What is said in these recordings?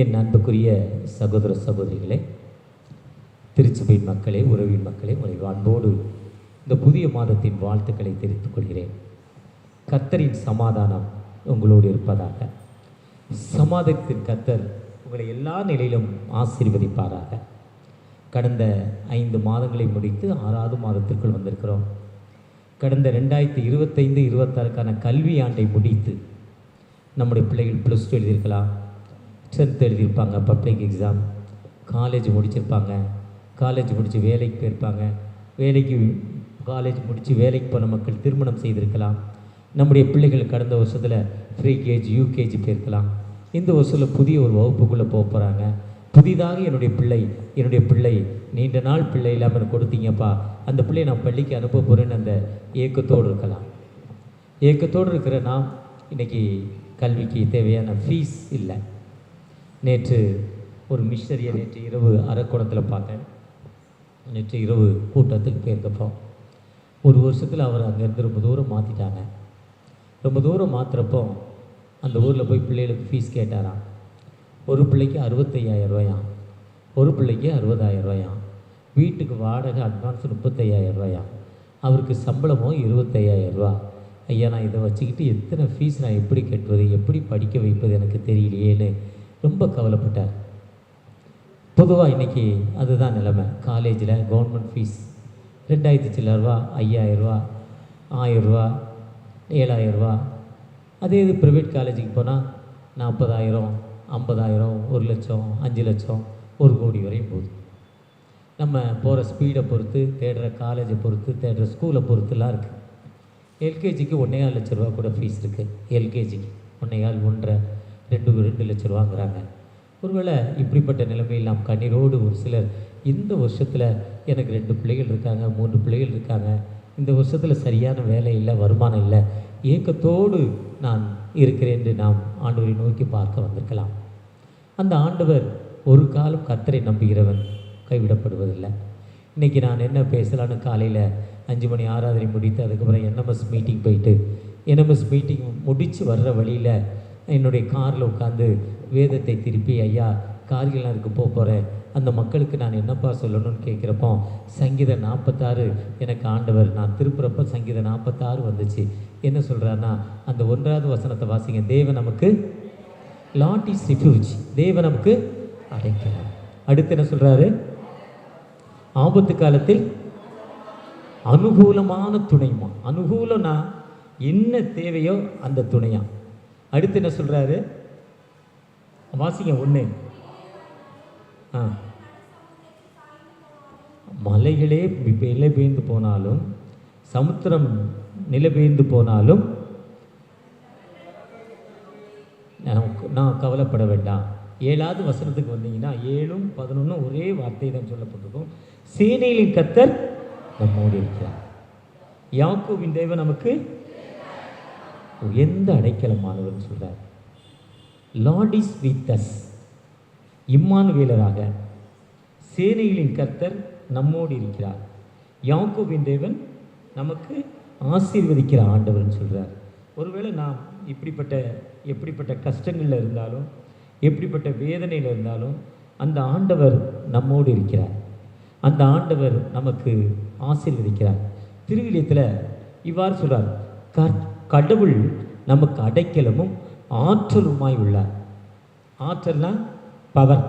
என் அன்புக்குரிய சகோதர சகோதரிகளே, திருச்சபையின் மக்களே, உறவின் மக்களே, உங்களை அன்போடு இந்த புதிய மாதத்தின் வாழ்த்துக்களை தெரிவித்துக் கொள்கிறேன். கர்த்தரின் சமாதானம் உங்களோடு இருப்பதாக. சமாதானத்தின் கர்த்தர் உங்களை எல்லா நிலையிலும் ஆசீர்வதிப்பாராக. கடந்த 5 மாதங்களை முடித்து 6வது மாதத்திற்குள் வந்திருக்கிறோம். கடந்த 2025-26க்கான கல்வி ஆண்டை முடித்து நம்முடைய பிள்ளைகள் +2 எழுதியிருக்கலாம், 10th எழுதியிருப்பாங்க, பப்ளிக் எக்ஸாம், காலேஜ் முடிச்சிருப்பாங்க, காலேஜ் முடித்து வேலைக்கு போயிருப்பாங்க, காலேஜ் முடித்து வேலைக்கு போன மக்கள் திருமணம் செய்திருக்கலாம். நம்முடைய பிள்ளைகள் கடந்த வருஷத்தில் ப்ரீகேஜி, யூகேஜி போயிருக்கலாம். இந்த வருஷத்தில் புதிய ஒரு வகுப்புக்குள்ளே போக போகிறாங்க. புதிதாக என்னுடைய பிள்ளை நீண்ட நாள் பிள்ளை இல்லாமல் கொடுத்தீங்கப்பா, அந்த பிள்ளையை நான் பள்ளிக்கு அனுப்ப போகிறேன்னு அந்த ஏக்கத்தோடு இருக்கலாம். ஏக்கத்தோடு இருக்கிற நாம் இன்றைக்கி கல்விக்கு தேவையான ஃபீஸ் இல்லை. நேற்று ஒரு மிஷனரியை நேற்று இரவு அரக்கோணத்தில் பார்த்தேன். நேற்று இரவு கூட்டத்துக்கு போயிருக்கப்போ ஒரு வருஷத்தில் அவர் அங்கேருந்து ரொம்ப தூரம் மாற்றிட்டாங்க. ரொம்ப தூரம் மாற்றுறப்போ அந்த ஊரில் போய் பிள்ளைகளுக்கு ஃபீஸ் கேட்டாராம். ஒரு பிள்ளைக்கு 65,000 ரூபாயாம், ஒரு பிள்ளைக்கு 60,000 ரூபாயாம், வீட்டுக்கு வாடகை அட்வான்ஸ் 35,000 ரூபாயாம், அவருக்கு சம்பளமோ 25,000 ரூபா. ஐயா, நான் இதை வச்சுக்கிட்டு எத்தனை ஃபீஸ் நான் எப்படி கட்டுவது, எப்படி படிக்க வைப்பது எனக்கு தெரியலையேன்னு ரொம்ப கவலைப்பட்டார். பொதுவாக இன்றைக்கி அதுதான் நிலைமை. காலேஜில் கவர்மெண்ட் ஃபீஸ் 2,000 சில்லற ரூபா, 5,000 ரூபா, 1000 ரூபா, 7,000 ரூபா. அதே இது ப்ரைவேட் காலேஜுக்கு போனால் 40,000, 50,000, 1 லட்சம், 5 லட்சம், 1 கோடி வரையும் போகுது. நம்ம போகிற ஸ்பீடை பொறுத்து, தேடுற காலேஜை பொறுத்து, தேடுற ஸ்கூலை பொறுத்துலாம் இருக்குது. எல்கேஜிக்கு 1,4 லட்ச ரூபா கூட ஃபீஸ் இருக்குது. எல்கேஜிக்கு 1,4, 1.5, 2 லட்ச ரூபாங்கிறாங்க. ஒருவேளை இப்படிப்பட்ட நிலைமையில் நாம் கண்ணீரோடு ஒரு சிலர் இந்த வருஷத்தில் எனக்கு 2 பிள்ளைகள் இருக்காங்க, 3 பிள்ளைகள் இருக்காங்க, இந்த வருஷத்தில் சரியான வேலை இல்லை, வருமானம் இல்லை, ஏக்கத்தோடு நான் இருக்கிறேன் என்று நாம் ஆண்டவரை நோக்கி பார்க்க வந்திருக்கலாம். அந்த ஆண்டவர் ஒரு காலம் கர்த்தரை நம்புகிறவன் கைவிடப்படுவதில்லை. இன்றைக்கி நான் என்ன பேசலான்னு காலையில் 5 மணி ஆராதனை முடித்து அதுக்கப்புறம் என்எம்எஸ் மீட்டிங் போயிட்டு என்எம்எஸ் மீட்டிங் முடித்து வர்ற வழியில் என்னுடைய காரில் உட்காந்து வேதத்தை திருப்பி, ஐயா கார்கிலாருக்கு போகிறேன், அந்த மக்களுக்கு நான் என்னப்பா சொல்லணும்னு கேட்குறப்போ சங்கீதம் 46 எனக்கு ஆண்டவர் நான் திருப்புறப்போ சங்கீதம் 46 வந்துச்சு. என்ன சொல்கிறாருன்னா, அந்த 1வது வசனத்தை வாசிங்க. தேவன் நமக்கு லார்ட் இஸ் ரிஃப்யூஜ், தேவன் நமக்கு அடைக்கலம். அடுத்து என்ன சொல்கிறாரு? ஆபத்து காலத்தில் அனுகூலமான துணைமா. அனுகூலம்னா என்ன தேவையோ அந்த துணையா. அடுத்து என்ன சொல்கிறாரு? வாசிங்க 1. மலைகளே நிலை பெய்ந்து போனாலும், சமுத்திரம் நிலை பெய்ந்து போனாலும் நான் கவலைப்பட வேண்டாம். 7வது வசனத்துக்கு வந்தீங்கன்னா 7, 11 ஒரே வார்த்தை தான் சொல்லப்பட்டிருக்கும். சேனைகளின் கர்த்தர் நம்மோடு இருக்கிறார். யாக்கோபின் தேவன் நமக்கு எந்த அடைக்கலமானவர்னு சொல்கிறார். லார்ட் இஸ் வித் அஸ், இம்மானுவேலராக சேனைகளின் கர்த்தர் நம்மோடு இருக்கிறார். யாக்கோபின் தேவன் நமக்கு ஆசீர்வதிக்கிற ஆண்டவர்னு சொல்கிறார். ஒருவேளை நாம் எப்படிப்பட்ட கஷ்டங்களில் இருந்தாலும், எப்படிப்பட்ட வேதனையில் இருந்தாலும் அந்த ஆண்டவர் நம்மோடு இருக்கிறார். அந்த ஆண்டவர் நமக்கு ஆசீர்வதிக்கிறார். திருவிழியத்தில் இவ்வாறு சொல்கிறார், கடவுள் நமக்கு அடைக்கலமும் ஆற்றலுமாய் உள்ளார். ஆற்றல்னா பவர்.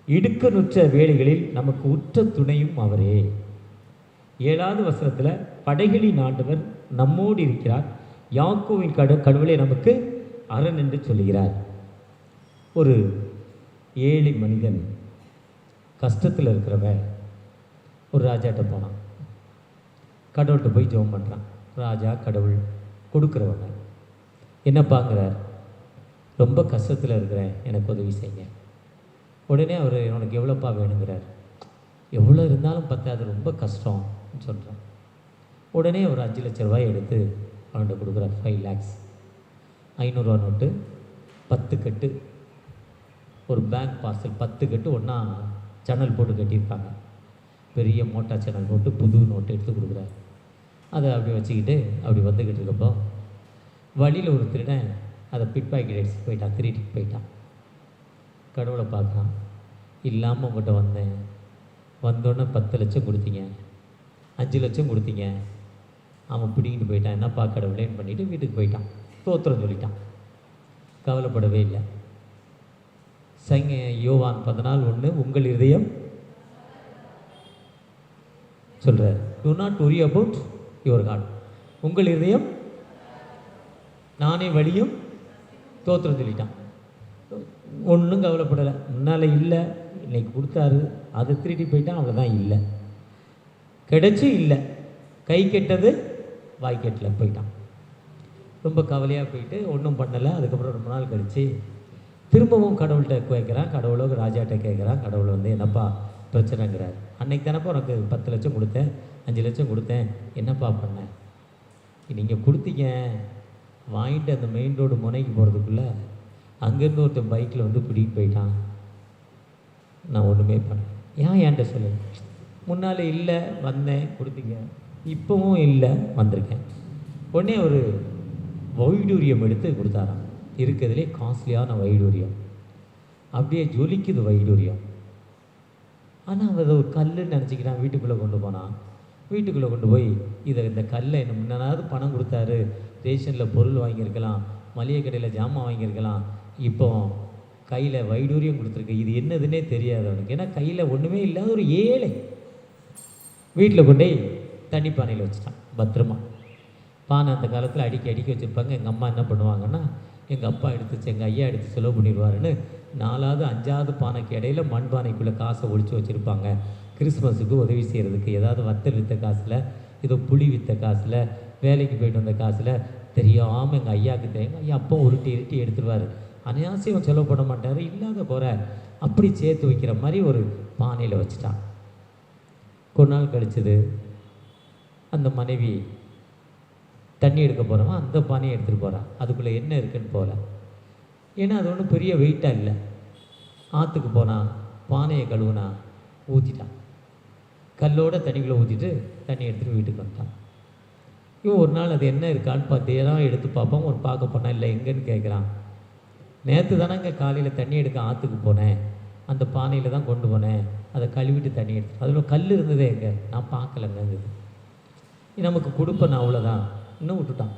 இடுக்கணுற்ற வேளைகளில் நமக்கு உற்ற துணையும் அவரே. 7வது வசனத்தில் படைகளின் ஆண்டவர் நம்மோடு இருக்கிறார், யாக்கோவின் கடவுளை நமக்கு அரண் என்று சொல்கிறார். ஒரு ஏழை மனிதன் கஷ்டத்தில் இருக்கிறவன் ஒரு ராஜாட்ட போனான். கடவுள்கிட்ட போய் ஜெபம் பண்ணுறான். ராஜா கடவுள் கொடுக்குறவங்க என்னப்பாங்கிறார், ரொம்ப கஷ்டத்தில் இருக்கிறேன், எனக்கு உதவி செய்யுங்க. உடனே அவர் உனக்கு எவ்வளோப்பா வேணுங்கிறார். எவ்வளோ இருந்தாலும் பத்தாது, ரொம்ப கஷ்டம்னு சொல்கிறான். உடனே ஒரு 5 லட்ச ரூபாய் எடுத்து அவன்கிட்ட கொடுக்குறார். 5 lakhs. 500 ரூபா நோட்டு 10 கட்டு, ஒரு பேங்க் பார்சல் 10 கட்டு ஒன்றா சேனல் போட்டு கட்டியிருப்பாங்க. பெரிய மோட்டா சேனல் போட்டு புது நோட்டு எடுத்து கொடுக்குறாரு. அதை அப்படி வச்சுக்கிட்டு அப்படி வந்துக்கிட்டு இருக்கப்போ வழியில் ஒரு திருடன் அதை பிட் பாக்கெட் எடுத்து போயிட்டான், திருட்டிட்டு போயிட்டான். கடவுளை பார்க்கலாம். இல்லாமல் உங்கள்கிட்ட வந்தேன், வந்தோடனே 10 லட்சம் கொடுத்தீங்க, 5 லட்சம் கொடுத்தீங்க, அவன் பிடிங்கிட்டு போயிட்டான், என்னப்பா கடவுளேன்னு பண்ணிவிட்டு வீட்டுக்கு போயிட்டான், தோத்திரம் சொல்லிட்டான், கவலைப்படவே இல்லை. யோவான் 14:1 உங்கள் இதயம் சொல்கிறார், do not worry about your god. உங்கள் இதயம் நானே வழியும் தோத்திரம் சொல்லிட்டான். ஒன்றும் கவலைப்படலை. முன்னால் இல்லை, இன்னைக்கு கொடுத்தாரு, அதை திருடி போயிட்டான், அவ்வளோதான். இல்லை கிடைச்சி இல்லை, கை கெட்டது வாய் கெட்டல, போயிட்டான். ரொம்ப கவலையாக போயிட்டு ஒன்றும் பண்ணலை. அதுக்கப்புறம் ரொம்ப நாள் கழித்து திரும்பவும் கடவுள்கிட்ட கேட்குறான். கடவுளோ ராஜாட்ட கேட்குறான். கடவுள் வந்து என்னப்பா பிரச்சனைங்கிறார். அன்னைக்கு தானப்பா உனக்கு 10 லட்சம் கொடுத்தேன், 5 லட்சம் கொடுத்தேன், என்னப்பா பண்ணேன்? நீங்கள் கொடுத்தீங்க, வாங்கிட்டு அந்த மெயின் ரோடு முனைக்கு போகிறதுக்குள்ளே அங்கேருந்து ஒருத்தன் பைக்கில் வந்து பிடிக்கிட்டு போயிட்டான். நான் ஒன்றுமே பண்ணேன். ஏன் என்கிட்ட சொல்லு? முன்னால் இல்லை, வந்தேன், கொடுத்தீங்க, இப்போவும் இல்லை, வந்திருக்கேன். உடனே ஒரு வைடூரியம் எடுத்து கொடுத்தாராம். இருக்கிறதுலே காஸ்ட்லியான வைடூரியம், அப்படியே ஜொலிக்குது வைடூரியம். ஆனால் அதை ஒரு கல்லுன்னு நினச்சிக்கிறான். வீட்டுக்குள்ளே கொண்டு போனான். வீட்டுக்குள்ளே கொண்டு போய் இந்த கல்லை என்ன முன்னாவது பணம் கொடுத்தாரு, ரேஷனில் பொருள் வாங்கியிருக்கலாம், மளிகை கடையில் ஜாமான் வாங்கியிருக்கலாம், இப்போ கையில் வைடூரியம் கொடுத்துருக்கு, இது என்னதுன்னே தெரியாது அவனுக்கு. ஏன்னா கையில் ஒன்றுமே இல்லாத ஒரு ஏழை. வீட்டில் கொண்டே தண்ணி பானையில் வச்சுட்டான் பத்திரமா. பானை அந்த காலத்தில் அடிக்கி வச்சுருப்பாங்க. எங்கள் அம்மா என்ன பண்ணுவாங்கன்னா, எங்கள் அப்பா எடுத்துச்சு, எங்கள் ஐயா எடுத்து செலவு பண்ணிடுவாருன்னு 4வது 5வது பானைக்கு இடையில மண் பானைக்குள்ளே காசை ஒழிச்சு வச்சுருப்பாங்க. கிறிஸ்மஸுக்கு உதவி செய்கிறதுக்கு, ஏதாவது வத்தல் விற்ற காசில், ஏதோ புளி விற்ற காசில், வேலைக்கு போய்ட்டு வந்த காசில், தெரியாமல் எங்கள் ஐயாவுக்கு தெரியும். ஐயா அப்போ உருட்டி எடுத்துருவார். அனாவசியம் செலவு பண்ண மாட்டார், இல்லாத குறை அப்படி சேர்த்து வைக்கிற மாதிரி ஒரு பானையில் வச்சுட்டான். கொஞ்ச நாள் கழிச்சது, அந்த மனைவி தண்ணி எடுக்க போகிறவன் அந்த பானையை எடுத்துகிட்டு போகிறான். அதுக்குள்ளே என்ன இருக்குன்னு போகல. ஏன்னா அது ஒன்றும் பெரிய வெயிட்டாக இல்லை. ஆற்றுக்கு போனான், பானையை கழுவுனா, ஊற்றிட்டான். கல்லோட தண்ணிக்குள்ளே ஊற்றிட்டு தண்ணி எடுத்துகிட்டு வீட்டுக்கு வந்துட்டான். இவன் ஒரு நாள் அது என்ன இருக்கான்னு பார்த்தேதான் எடுத்து பார்ப்பான். ஒரு பார்க்க போனால் இல்லை, எங்கேன்னு கேட்குறான். நேற்று தானேங்க காலையில் தண்ணி எடுக்க ஆற்றுக்கு போனேன், அந்த பானையில் தான் கொண்டு போனேன், அதை கழுவிட்டு தண்ணி எடுத்து, அதில் கல் இருந்ததே எங்கே, நான் பார்க்கலங்க. நமக்கு கொடுப்பேன் அவ்வளோதான், இன்னும் விட்டுட்டான்.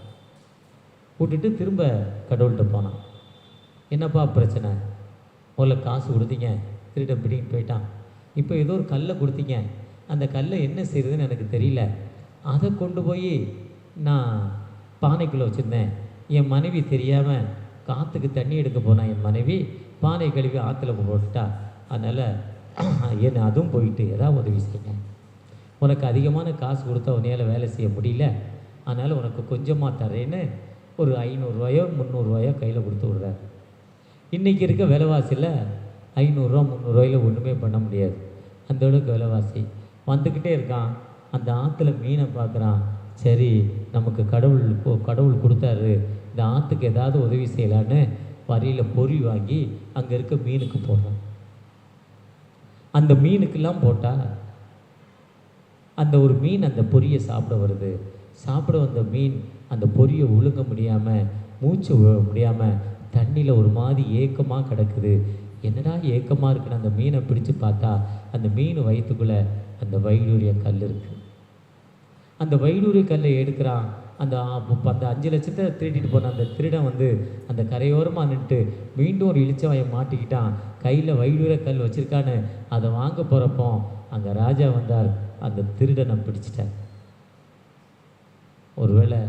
விட்டுட்டு திரும்ப கடவுள்கிட்ட போனான். என்னப்பா பிரச்சனை? முதல்ல காசு கொடுத்தீங்க, திருட பிடிங்கிட்டு போயிட்டான். இப்போ ஏதோ ஒரு கல்லை கொடுத்தீங்க, அந்த கல்லை என்ன செய்கிறதுன்னு எனக்கு தெரியல, அதை கொண்டு போய் நான் பானைக்குள்ளே வச்சுருந்தேன். என் மனைவி தெரியாமல் காற்றுக்கு தண்ணி எடுக்க போனான். என் மனைவி பானை கழுவி ஆற்றுல போட்டுட்டா. அதனால் என்னை அதுவும் போயிட்டு ஏதாவது உதவி செய்யுங்க. உனக்கு அதிகமான காசு கொடுத்தா உன்னையால் வேலை செய்ய முடியல, அதனால் உனக்கு கொஞ்சமாக தரேன்னு ஒரு 500 300 கையில் கொடுத்து விட்றாரு. இன்றைக்கி இருக்க விலைவாசியில் 500 300 ஒன்றுமே பண்ண முடியாது. அந்த அளவுக்கு விலைவாசி வந்துக்கிட்டே இருக்கான். அந்த ஆற்றுல மீனை பார்க்குறான். சரி, நமக்கு கடவுள் கொடுத்தாரு, இந்த ஆற்றுக்கு ஏதாவது உதவி செய்யலான்னு வரியில் பொறி வாங்கி அங்கே இருக்க மீனுக்கு போடுறான். அந்த மீனுக்கெல்லாம் போட்டால் அந்த ஒரு மீன் அந்த பொரியை சாப்பிட வருது. சாப்பிட வந்த மீன் அந்த பொரியை ஒழுங்க முடியாமல், மூச்சு முடியாமல் தண்ணியில் ஒரு மாதிரி ஏக்கமாக கிடக்குது. என்னடா ஏக்கமாக இருக்குன்னு அந்த மீனை பிடிச்சு பார்த்தா அந்த மீன் வயிற்றுக்குள்ளே அந்த வைடூரிய கல் இருக்குது. அந்த வைடூரிய கல்லை எடுக்கிறான். அந்த 5 லட்சத்தை திருடிட்டு போன அந்த திருடன் வந்து அந்த கரையோரமாக நின்றுட்டு மீண்டும் ஒரு இளிச்சவாயை மாட்டிக்கிட்டான். கையில் வைடூரிய கல் வச்சுருக்கான்னு அதை வாங்க போகிறப்போ அங்கே ராஜா வந்தார். அந்த திருடனை பிடிச்சிட்டார். ஒருவேளை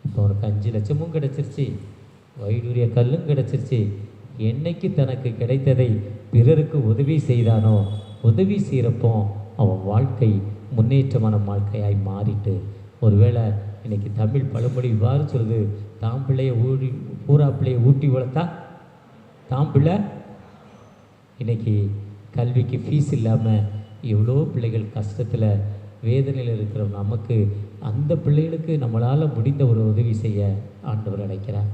இப்போ உனக்கு 5 லட்சமும் கிடச்சிருச்சு, வைடூரிய கல்லும் கிடச்சிருச்சு. என்னைக்கு தனக்கு கிடைத்ததை பிறருக்கு உதவி செய்தானோ, உதவி செய்கிறப்போ அவன் வாழ்க்கை முன்னேற்றமான வாழ்க்கையாய் மாறிட்டு. ஒருவேளை இன்றைக்கி தமிழ் பழமொழி இவ்வாறு சொல்லுது, தாம் பிள்ளையை பூரா பிள்ளையை ஊட்டி வளர்த்தா தாம் பிள்ளை. இன்றைக்கி கல்விக்கு ஃபீஸ் இல்லாமல் எவ்வளோ பிள்ளைகள் கஷ்டத்தில் வேதனையில் இருக்கிற நமக்கு, அந்த பிள்ளைகளுக்கு நம்மளால் முடிந்த ஒரு உதவி செய்ய ஆண்டவர் அழைக்கிறார்.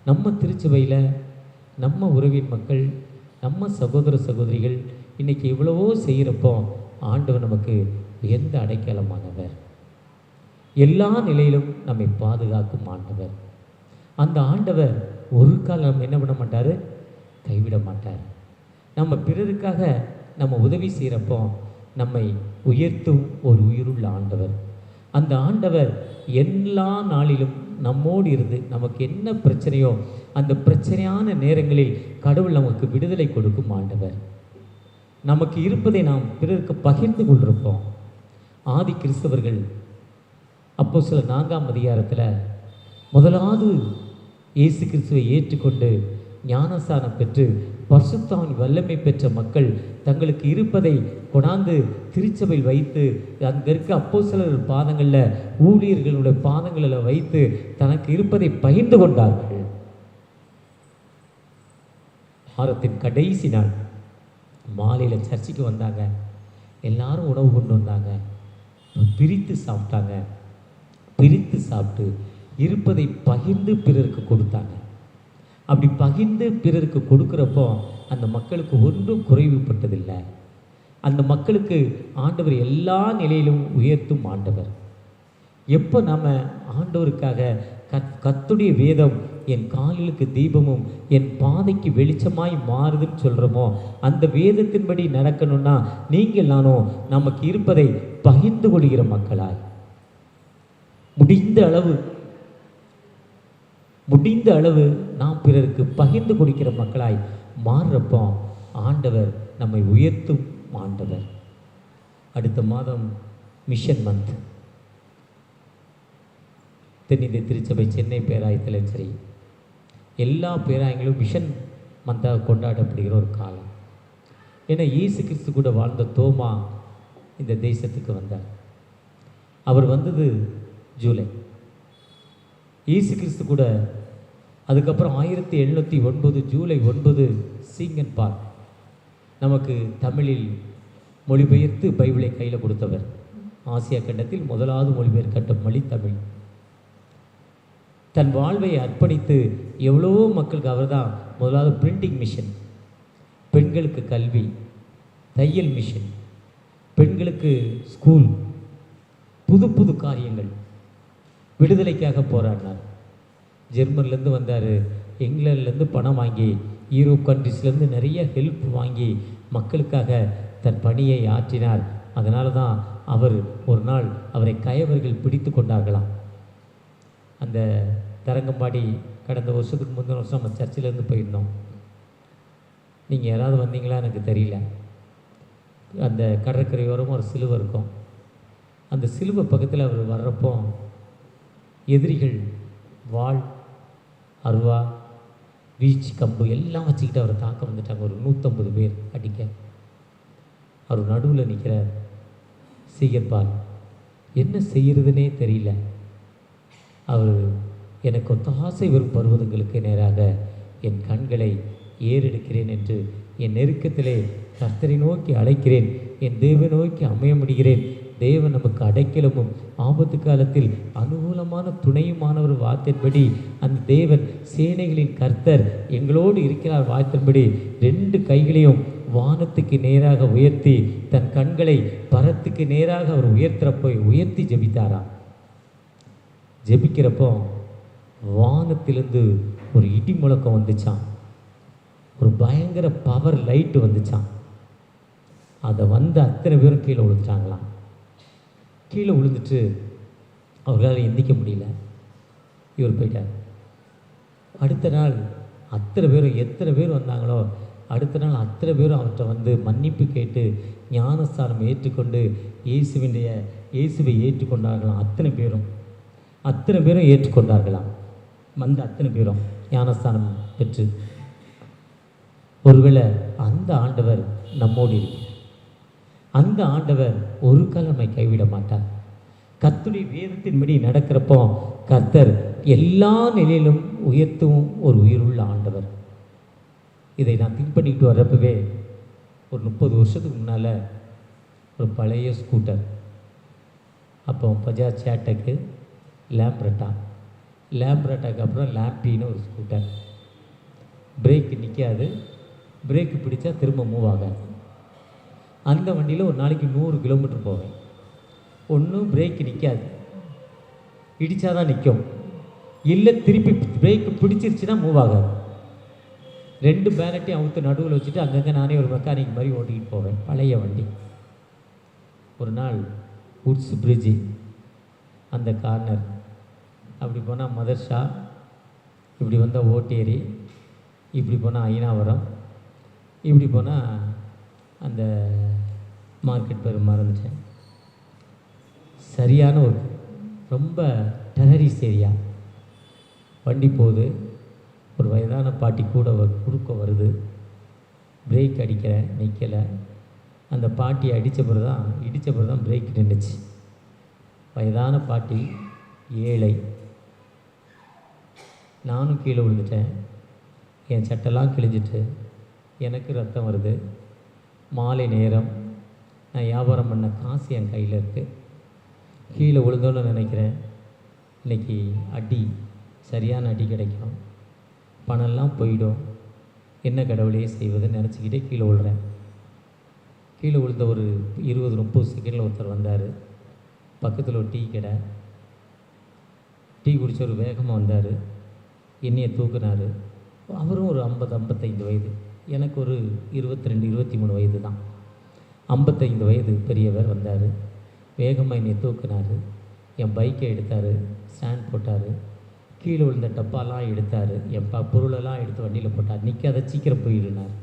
நம்ம திருச்சபையில் நம்ம உறவின் மக்கள், நம்ம சகோதர சகோதரிகள் இன்றைக்கி எவ்வளவோ செய்கிறப்போ ஆண்டவர் நமக்கு எந்த அடைக்கலமானவர், எல்லா நிலையிலும் நம்மை பாதுகாக்கும் ஆண்டவர். அந்த ஆண்டவர் ஒரு காலம் நம்ம என்ன பண்ண மாட்டார், கைவிட மாட்டார். நம்ம பிறருக்காக நம்ம உதவி செய்கிறப்போ நம்மை உயர்த்தும் ஒரு உயிருள்ள ஆண்டவர். அந்த ஆண்டவர் எல்லா நாளிலும் நம்மோடு இருந்து நமக்கு என்ன பிரச்சனையோ அந்த பிரச்சனையான நேரங்களில் கடவுள் நமக்கு விடுதலை கொடுக்கும் ஆண்டவர். நமக்கு இருப்பதை நாம் பிறருக்கு பகிர்ந்து கொண்டிருப்போம். ஆதி கிறிஸ்தவர்கள் அப்போஸ்தலர் 4ஆம் அதிகாரத்தில் முதலாவது இயேசு கிறிஸ்துவை ஏற்றுக்கொண்டு ஞானஸ்நானம் பெற்று பரிசுத்த ஆவியின் வல்லமை பெற்ற மக்கள் தங்களுக்கு இருப்பதை கொண்டாந்து திருச்சபையில் வைத்து அங்கே இருக்க அப்போஸ்தலர் பாதங்களில், ஊழியர்களுடைய பாதங்களில் வைத்து தனக்கு இருப்பதை பகிர்ந்து கொண்டார்கள். வாரத்தின் கடைசி நாள் மாலையில் சர்ச்சுக்கு வந்தாங்க. எல்லாரும் உணவு கொண்டு வந்தாங்க. பிரித்து சாப்பிட்டாங்க. பிரித்து சாப்பிட்டு இருப்பதை பகிர்ந்து பிறருக்கு கொடுத்தாங்க. அப்படி பகிர்ந்து பிறருக்கு கொடுக்குறப்போ அந்த மக்களுக்கு ஒன்றும் குறைவுபட்டதில்லை. அந்த மக்களுக்கு ஆண்டவர் எல்லா நிலையிலும் உயர்த்தும் ஆண்டவர். எப்போ நாம் ஆண்டவருக்காக கர்த்தருடைய வேதம் என் கால்களுக்கு தீபமும் என் பாதைக்கு வெளிச்சமாய் மாறுதுன்னு சொல்கிறோமோ, அந்த வேதத்தின்படி நடக்கணும்னா நீங்கள் நானும் நமக்கு இருப்பதை பகிர்ந்து கொள்கிற மக்களாய் முடிந்த அளவு நாம் பிறருக்கு பகிர்ந்து கொடுக்கிற மக்களாய் மாறுறப்போ ஆண்டவர் நம்மை உயர்த்தும் ஆண்டவர். அடுத்த மாதம் மிஷன் மந்த். தென்னிந்திய திருச்சபை சென்னை பேராயத்திலும் சரி, எல்லா பேராயங்களும் மிஷன் மந்தாக கொண்டாடப்படுகிற ஒரு காலம். ஏன்னா இயேசு கிறிஸ்து கூட வாழ்ந்த தோமா இந்த தேசத்துக்கு வந்தார். அவர் வந்தது ஜூலை. இயேசு கிறிஸ்து கூட அதுக்கப்புறம் 1709 ஜூலை 9 சீங்கன் பார்க் நமக்கு தமிழில் மொழிபெயர்த்து பைபிளை கையில் கொடுத்தவர். ஆசியா கண்டத்தில் முதலாவது மொழிபெயர்க்கப்பட்ட மொழி தமிழ். தன் வாழ்வை அர்ப்பணித்து எவ்வளவோ மக்களுக்கு அவர் தான் முதலாவது பிரிண்டிங் மிஷன், பெண்களுக்கு கல்வி, தையல் மிஷன், பெண்களுக்கு ஸ்கூல், புது புது காரியங்கள், விடுதலைக்காக போராடினார். ஜெர்மன்லேருந்து வந்தார், இங்கிலாந்துலேருந்து பணம் வாங்கி, யூரோப் கண்ட்ரிஸ்லேருந்து நிறைய ஹெல்ப் வாங்கி மக்களுக்காக தன் பணியை ஆற்றினார். அதனால தான் அவர் ஒரு நாள் அவரை கயவர்கள் பிடித்து கொண்டார்களாம். அந்த தரங்கம்பாடி கடந்த வருஷத்துக்கு முந்தின வருஷம் நம்ம சர்ச்சிலேருந்து போயிருந்தோம். நீங்கள் யாராவது வந்தீங்களா எனக்கு தெரியல. அந்த கடற்கரையோரமாக ஒரு சிலுவை இருக்கும். அந்த சிலுவை பக்கத்தில் அவர் வர்றப்போ எதிரிகள் வாள், அருவா, வீச்சு, கம்பு எல்லாம் வச்சுக்கிட்டு அவரை தாக்க வந்துட்டாங்க. ஒரு 150 பேர் அடிக்க. அவர் நடுவில் நிற்கிறார். சீகர்பால் என்ன செய்கிறதுனே தெரியல. அவர் எனக்கு ஒத்தாசை வரும் பருவதங்களுக்கு நேராக என் கண்களை ஏறெடுக்கிறேன் என்று என் நெருக்கத்திலே கர்த்தரை நோக்கி அழைக்கிறேன், என் தேவனை நோக்கி அமைய முடிகிறேன். தேவன் நமக்கு அடைக்கலமும் ஆபத்து காலத்தில் அனுகூலமான துணையுமானவர் வார்த்தையின்படி அந்த தேவன் சேனைகளின் கர்த்தர் எங்களோடு இருக்கிறார் வார்த்தையின்படி 2 கைகளையும் வானத்துக்கு நேராக உயர்த்தி தன் கண்களை பரத்துக்கு நேராக அவர் உயர்த்தி ஜெபித்தாராம். ஜெபிக்கிறப்போ வானத்திலிருந்து ஒரு இடி முழக்கம் வந்துச்சான். ஒரு பயங்கர பவர் லைட்டு வந்துச்சான். அதை வந்து அத்தனை பேரும் கீழே விழுந்துட்டாங்களாம். கீழே விழுந்துட்டு அவர்களால் எந்திக்க முடியல. இவர் போயிட்டார். அடுத்த நாள் எத்தனை பேர் வந்தாங்களோ அடுத்த நாள் அத்தனை பேரும் அவர்கிட்ட வந்து மன்னிப்பு கேட்டு ஞானஸ்தானம் ஏற்றுக்கொண்டு இயேசுவை ஏற்றுக்கொண்டார்களாம். அத்தனை பேரும் ஏற்றுக்கொண்டார்களாம். வந்து அத்தனை பேரும் ஞானஸ்தானம் பெற்று. ஒருவேளை அந்த ஆண்டவர் நம்மோடு இருக்கிறார். அந்த ஆண்டவர் ஒரு காலம் நம்மை கைவிட மாட்டார். கர்த்தருடைய வேதத்தின்படி நடக்கிறப்போ கர்த்தர் எல்லா நிலையிலும் உயர்த்தும் ஒரு உயிருள்ள ஆண்டவர். இதை நான் திங்க் பண்ணிக்கிட்டு வர்றப்பவே ஒரு 30 வருஷத்துக்கு முன்னால் ஒரு பழைய ஸ்கூட்டர், அப்போ பஜாஜ் சேட்டக்கு லேம்ப்ரட்டாக்கு அப்புறம் லேம்பின்னு ஒரு ஸ்கூட்டர். பிரேக்கு நிற்காது, பிரேக்கு பிடிச்சா திரும்ப மூவ் ஆகாது. அந்த வண்டியில் ஒரு நாளைக்கு 100 கிலோமீட்டர் போவேன். ஒன்றும் பிரேக்கு நிற்காது, இடித்தா தான் நிற்கும், இல்லை திருப்பி பிரேக்கு பிடிச்சிருச்சுன்னா மூவ் ஆகாது. 2 பேனட்டையும் அவுத்து நடுவில் வச்சுட்டு அங்கங்கே நானே ஒரு மெக்கானிக் மாதிரி ஓட்டிக்கிட்டு போவேன், பழைய வண்டி. ஒரு நாள் உட்ஸ் பிரிட்ஜி அந்த கார்னர், அப்படி போனால் மதர்ஷா, இப்படி வந்தால் ஓட்டேரி, இப்படி போனால் ஐனாவரம், இப்படி போனால் அந்த மார்க்கெட் பேர் மறந்துட்டேன். சரியான ஒரு ரொம்ப டெரரிஸ் ஏரியா. வண்டி போகுது, ஒரு வயதான பாட்டி கூட குறுக்க வருது. பிரேக் அடிக்கிறேன், நிற்கலை. அந்த பாட்டி இடித்த பிறகு தான் பிரேக் நின்றுச்சு. வயதான பாட்டி, ஏழை. நானும் கீழே விழுந்துட்டேன். என் சட்டெல்லாம் கிழிஞ்சிட்டு எனக்கு ரத்தம் வருது. மாலை நேரம், நான் வியாபாரம் பண்ண காசு என் கையில் இருக்குது. கீழே விழுந்தோன்னு நினைக்கிறேன், இன்றைக்கி அடி, சரியான அடி கிடைக்கும், பணம்லாம் போயிடும், என்ன கடவுளையே செய்வதுன்னு நினச்சிக்கிட்டே கீழே விழுறேன். கீழே விழுந்த ஒரு 20-30 செகண்டில் ஒருத்தர் வந்தார். பக்கத்தில் ஒரு டீ கடை. டீ குடித்த ஒரு வேகமாக வந்தார், என்னையை தூக்குனார். அவரும் ஒரு 50-55 வயது, எனக்கு ஒரு 22-23 வயது தான். 55 வயது பெரியவர் வந்தார், வேகமாக என்னை தூக்குனார். என் பைக்கை எடுத்தார், ஸ்டாண்ட் போட்டார். கீழே விழுந்த டப்பாலாம் எடுத்தார், என் பொருளெல்லாம் எடுத்து வண்டியில் போட்டார். நிற்காத, சீக்கிரம் போயிடுனார்.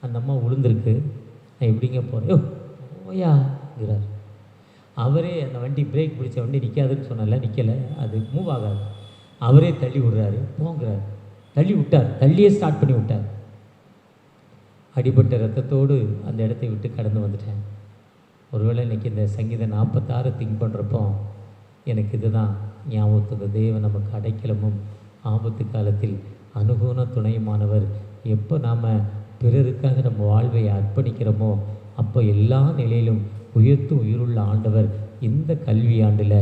அந்த அம்மா விழுந்திருக்கு, நான் எப்படிங்க போகிறேன், ஓயாங்கிறார். அவரே அந்த வண்டி பிரேக் பிடிச்ச வண்டி நிற்காதுன்னு சொன்னால, நிற்கலை, அது மூவ் ஆகாது. அவரே தள்ளி விடுறாரு, போங்கிறார். தள்ளி விட்டார், தள்ளியே ஸ்டார்ட் பண்ணி விட்டார். அடிபட்ட ரத்தத்தோடு அந்த இடத்தை விட்டு கடந்து வந்துட்டேன். ஒருவேளை இன்றைக்கி இந்த சங்கீதம் 46 திங்க் பண்ணுறப்போ எனக்கு இதுதான் ஞாபகத்துக்கு, தேவன் நமக்கு அடைக்கலமும் ஆபத்து காலத்தில் அனுகூல துணையுமானவர். எப்போ நாம் பிறருக்காக நம்ம வாழ்வை அர்ப்பணிக்கிறோமோ அப்போ எல்லா நிலையிலும் உயர்த்தும் உயிருள்ள ஆண்டவர். இந்த கல்வி ஆண்டில்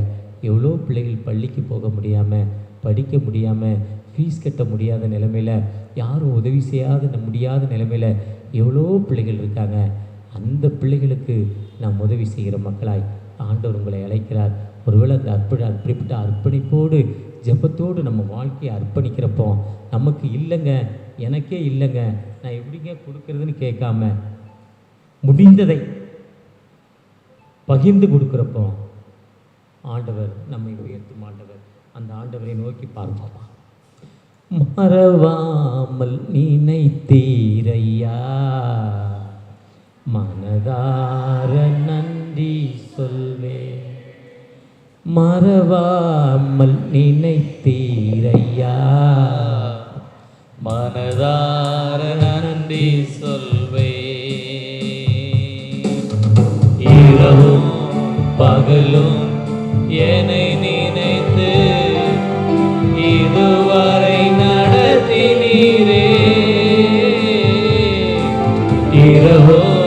எவ்வளோ பிள்ளைகள் பள்ளிக்கு போக முடியாமல், படிக்க முடியாமல், ஃபீஸ் கட்ட முடியாத நிலைமையில், யாரும் உதவி செய்யாத முடியாத நிலைமையில் எவ்வளோ பிள்ளைகள் இருக்காங்க. அந்த பிள்ளைகளுக்கு நாம் உதவி செய்கிற மக்களாய் ஆண்டவர் உங்களை அழைக்கிறார். ஒருவேளை அந்த அப்படிப்பட்ட அர்ப்பணிப்போடு ஜெபத்தோடு நம்ம வாழ்க்கையை அர்ப்பணிக்கிறப்போ, நமக்கு இல்லைங்க, எனக்கே இல்லைங்க, நான் எப்படிங்க கொடுக்கறதுன்னு கேட்காம முடிந்ததை பகிர்ந்து கொடுக்குறப்போ ஆண்டவர் நம்மை உயர்த்தும் ஆண்டவர். அந்த ஆண்டவரை நோக்கி பார்ப்போமா. மறவாமல் நினைத்தீரையா, மனதார நன்றி சொல்வே. மறவாமல் நினைத்தீரையா, மனதார நன்றி சொல்வே. இரவும் பகலும் என்னை நினைத்து இதுவரை நடத்தினீரே. இரவும்